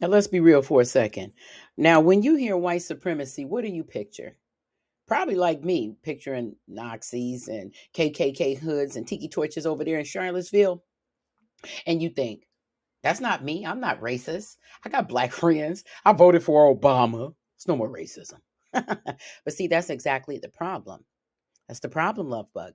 Now, let's be real for a second. Now, when you hear white supremacy, what do you picture? Probably like me, picturing Nazis and KKK hoods and tiki torches over there in Charlottesville. And you think, that's not me. I'm not racist. I got black friends. I voted for Obama. It's no more racism. But see, that's exactly the problem. That's the problem, love bug.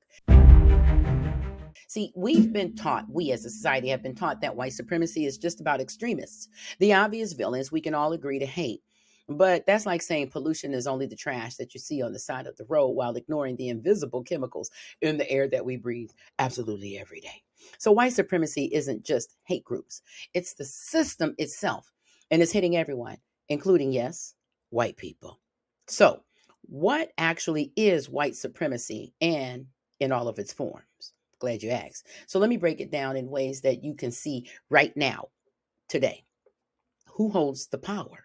See, we've been taught, we as a society have been taught that white supremacy is just about extremists, the obvious villains we can all agree to hate. But that's like saying pollution is only the trash that you see on the side of the road while ignoring the invisible chemicals in the air that we breathe absolutely every day. So, white supremacy isn't just hate groups, it's the system itself, and it's hitting everyone, including, yes, white people. So, what actually is white supremacy and in all of its forms? Glad you asked. So let me break it down in ways that you can see right now, today. Who holds the power?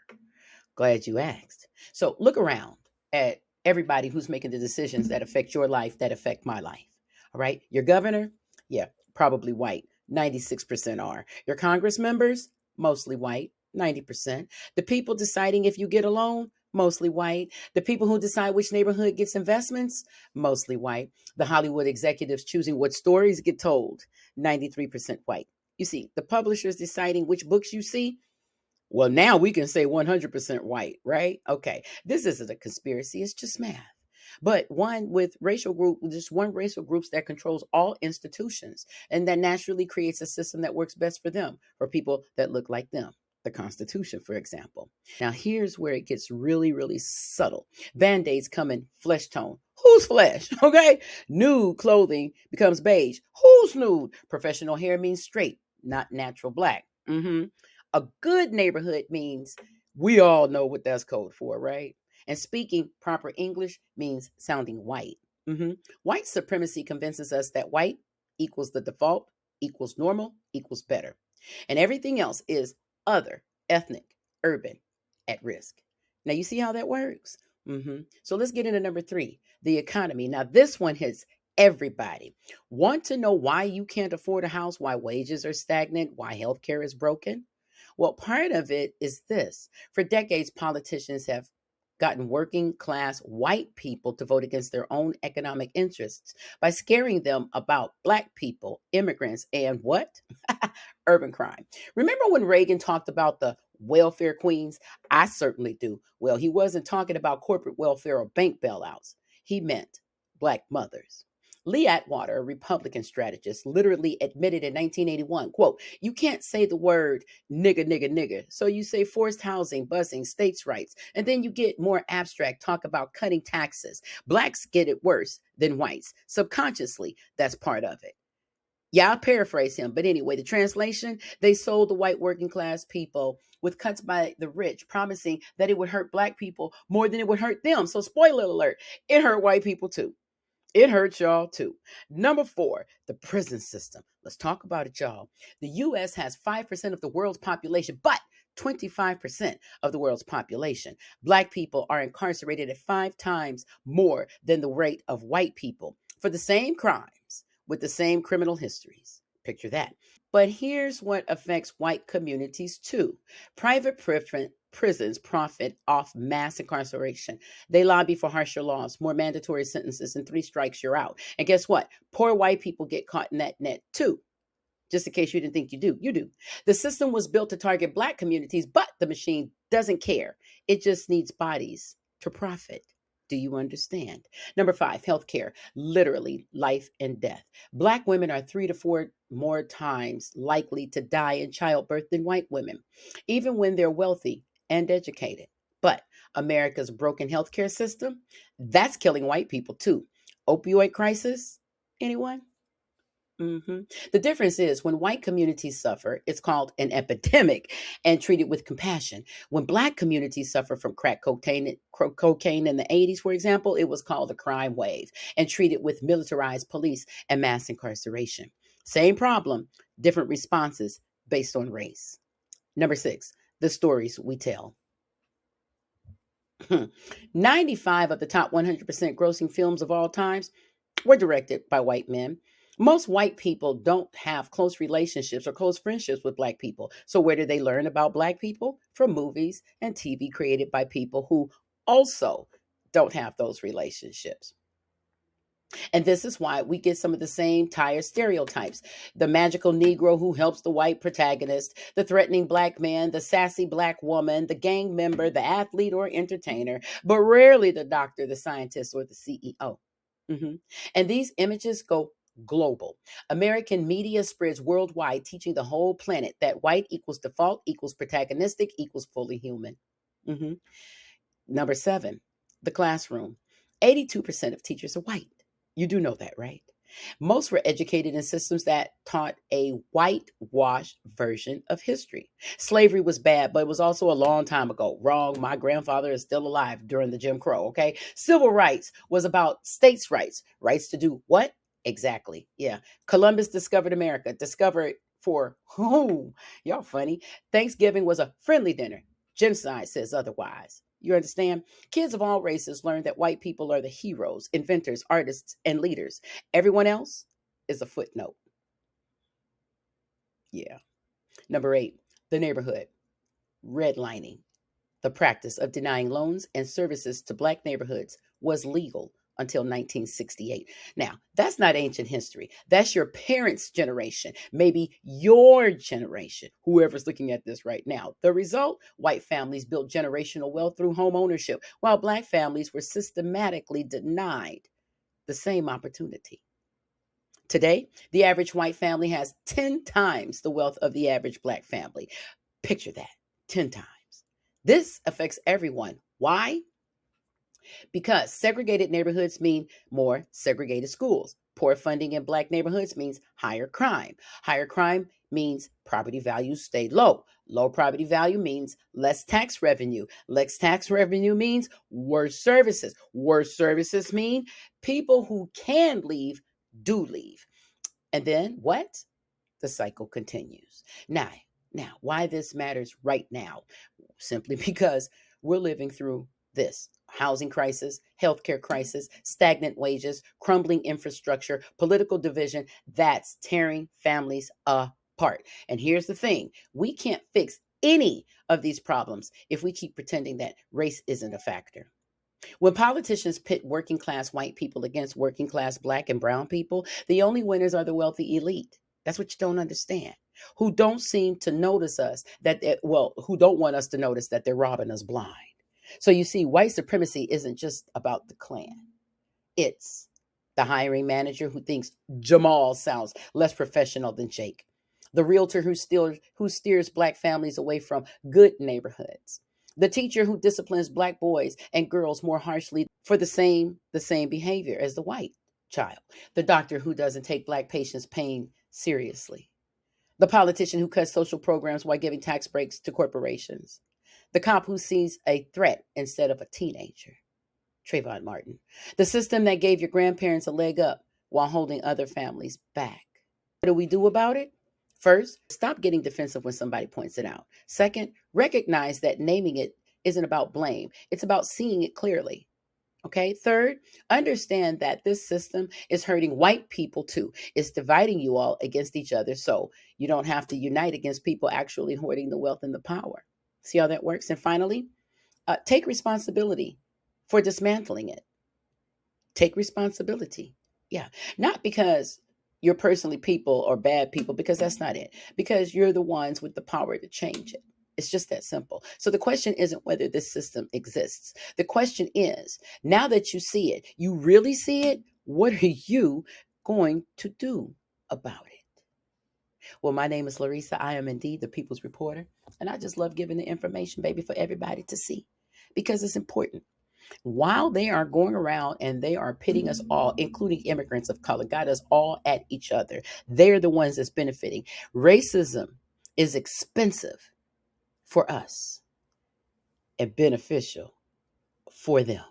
Glad you asked. So look around at everybody who's making the decisions that affect your life, that affect my life. All right. Your governor, yeah, probably white. 96% are. Your Congress members, mostly white. 90%. The people deciding if you get a loan, mostly white. The people who decide which neighborhood gets investments, mostly white. The Hollywood executives choosing what stories get told, 93% white. You see, the publishers deciding which books you see, well, now we can say 100% white, right? Okay. This isn't a conspiracy, it's just math. But one with racial group, just one racial groups that controls all institutions and that naturally creates a system that works best for them, for people that look like them. The Constitution, for example. Now, here's where it gets really, really subtle. Band-aids come in flesh tone. Who's flesh? Okay. Nude clothing becomes beige. Who's nude? Professional hair means straight, not natural black. A good neighborhood means we all know what that's code for, right? And speaking proper English means sounding white. White supremacy convinces us that white equals the default, equals normal, equals better. And everything else is other, ethnic, urban, at risk. Now, you see how that works? So let's get into number three, the economy. Now, this one hits everybody. Want to know why you can't afford a house, why wages are stagnant, why healthcare is broken? Well, part of it is this. For decades, politicians have gotten working class white people to vote against their own economic interests by scaring them about black people, immigrants, and what? Urban crime. Remember when Reagan talked about the welfare queens? I certainly do. Well, he wasn't talking about corporate welfare or bank bailouts. He meant black mothers. Lee Atwater, a Republican strategist, literally admitted in 1981, quote, you can't say the word nigger, nigger, nigger. So you say forced housing, busing, states' rights. And then you get more abstract talk about cutting taxes. Blacks get it worse than whites. Subconsciously, that's part of it. Yeah, I'll paraphrase him. But anyway, the translation, they sold the white working class people with cuts by the rich, promising that it would hurt black people more than it would hurt them. So spoiler alert, it hurt white people too. It hurts y'all too. Number four, the prison system. Let's talk about it, y'all. The U.S. has 5% of the world's population, but 25% of the world's population. Black people are incarcerated at 5 times more than the rate of white people for the same crimes with the same criminal histories. Picture that. But here's what affects white communities too. Private prisons profit off mass incarceration. They lobby for harsher laws, more mandatory sentences, and 3 strikes, you're out. And guess what? Poor white people get caught in that net too. Just in case you didn't think you do, you do. The system was built to target black communities, but the machine doesn't care. It just needs bodies to profit. Do you understand? Number five, healthcare, literally life and death. Black women are 3 to 4 more times likely to die in childbirth than white women, even when they're wealthy and educated. But America's broken healthcare system, that's killing white people too. Opioid crisis, anyone? The difference is when white communities suffer, it's called an epidemic and treated with compassion. When black communities suffer from crack cocaine in the 80s, for example, it was called a crime wave and treated with militarized police and mass incarceration. Same problem, different responses based on race. Number six, the stories we tell. 95 of the top 100% grossing films of all times were directed by white men. Most white people don't have close relationships or close friendships with black people. So where do they learn about black people? from movies and TV created by people who also don't have those relationships. And this is why we get some of the same tired stereotypes. The magical Negro who helps the white protagonist, the threatening black man, the sassy black woman, the gang member, the athlete or entertainer, but rarely the doctor, the scientist, or the CEO. Mhm. And these images go global. American media spreads worldwide, teaching the whole planet that white equals default, equals protagonistic, equals fully human. Mhm. Number seven, the classroom. 82% of teachers are white. You do know that, right? Most were educated in systems that taught a whitewashed version of history. Slavery was bad, but it was also a long time ago. Wrong. My grandfather is still alive during the Jim Crow, okay? Civil rights was about states' rights. Rights to do what? Exactly. Yeah. Columbus discovered America. Discovered for who? Y'all funny. Thanksgiving was a friendly dinner. Genocide says otherwise. You understand? Kids of all races learn that white people are the heroes, inventors, artists, and leaders. Everyone else is a footnote. Yeah. Number eight, the neighborhood. Redlining. The practice of denying loans and services to black neighborhoods was legal until 1968. Now, that's not ancient history. That's your parents' generation, maybe your generation, whoever's looking at this right now. The result, white families built generational wealth through home ownership, while black families were systematically denied the same opportunity. Today, the average white family has 10 times the wealth of the average black family. Picture that, 10 times. This affects everyone. Why? Because segregated neighborhoods mean more segregated schools. Poor funding in black neighborhoods means higher crime. Higher crime means property values stay low. Low property value means less tax revenue. Less tax revenue means worse services. Worse services mean people who can leave do leave. And then what? The cycle continues. Now, why this matters right now? Simply because we're living through this housing crisis, healthcare crisis, stagnant wages, crumbling infrastructure, political division that's tearing families apart. And here's the thing, we can't fix any of these problems if we keep pretending that race isn't a factor. When politicians pit working class white people against working class black and brown people, the only winners are the wealthy elite. That's what you don't understand. Who don't seem to notice us who don't want us to notice that they're robbing us blind. So you see, white supremacy isn't just about the Klan. It's the hiring manager who thinks Jamal sounds less professional than Jake. The realtor who steers black families away from good neighborhoods. The teacher who disciplines black boys and girls more harshly for the same behavior as the white child. The doctor who doesn't take black patients' pain seriously. The politician who cuts social programs while giving tax breaks to corporations. The cop who sees a threat instead of a teenager. Trayvon Martin. The system that gave your grandparents a leg up while holding other families back. What do we do about it? First, stop getting defensive when somebody points it out. Second, recognize that naming it isn't about blame, it's about seeing it clearly. Okay. Third, understand that this system is hurting white people too. It's dividing you all against each other. So you don't have to unite against people actually hoarding the wealth and the power. See how that works? And finally, take responsibility for dismantling it. Take responsibility. Yeah. Not because you're personally people or bad people, because that's not it. Because you're the ones with the power to change it. It's just that simple. So the question isn't whether this system exists. The question is, now that you see it, you really see it, what are you going to do about it? Well, my name is Larissa. I am indeed the People's Reporter. And I just love giving the information, baby, for everybody to see because it's important. While they are going around and they are pitting us all, including immigrants of color, got us all at each other, they're the ones that's benefiting. Racism is expensive for us and beneficial for them.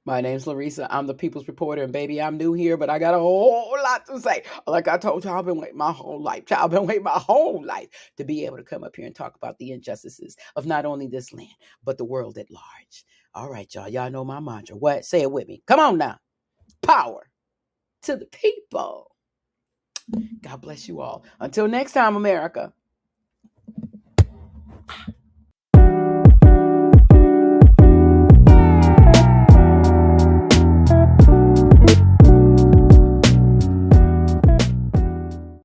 My name's Larissa. I'm the People's Reporter, and baby, I'm new here, but I got a whole lot to say. Like I told you, I've been waiting my whole life. I've been waiting my whole life to be able to come up here and talk about the injustices of not only this land, but the world at large. All right, y'all. Y'all know my mantra. What? Say it with me. Come on now. Power to the people. God bless you all. Until next time, America.